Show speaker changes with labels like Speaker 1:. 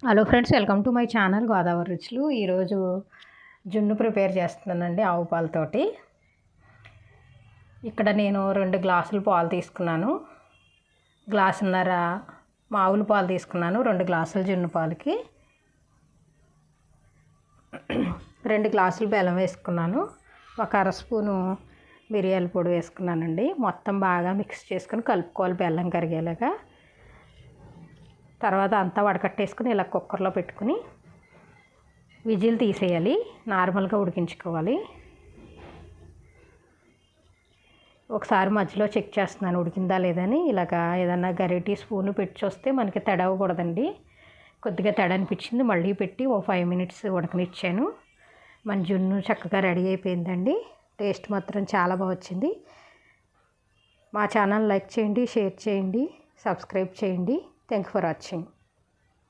Speaker 1: Hello friends, welcome to my channel Godavari రుచులు. ఈరోజు జున్ను ప్రిపేర్ చేస్తున్నానండి ఆవు పాలతోటి. ఇక్కడ నేను 2 గ్లాసులు పాలు తీసుకున్నాను. గ్లాసున్నర మామూలు పాలు తీసుకున్నాను. 2 గ్లాసుల జున్ను పాలకి 2 గ్లాసులు బెల్లం వేసుకున్నాను. 1 అర స్పూను మిరియాల పొడి వేసుకున్నానండి. మొత్తం బాగా మిక్స్ చేసుకొని కలుపుకోవాలి బెల్లం కరిగేలాగా. తర్వాత అంతా వడకట్టేసుకుని ఇలా కుక్కర్లో పెట్టుకుని విజిల్ తీసేయాలి. నార్మల్గా ఉడికించుకోవాలి. ఒకసారి మధ్యలో చెక్ చేస్తున్నాను ఉడికిందా లేదని. ఇలాగా ఏదన్నా గరిటె స్పూను పెట్టి చూస్తే మనకి తడవకూడదండి. కొద్దిగా తడ అనిపించింది, మళ్ళీ పెట్టి ఓ 5 మినిట్స్ ఉడకనిచ్చాను. మన జున్ను చక్కగా రెడీ అయిపోయిందండి. టేస్ట్ మాత్రం చాలా బాగా వచ్చింది. మా ఛానల్ లైక్ చేయండి, షేర్ చేయండి, సబ్స్క్రైబ్ చేయండి. Thank you for watching.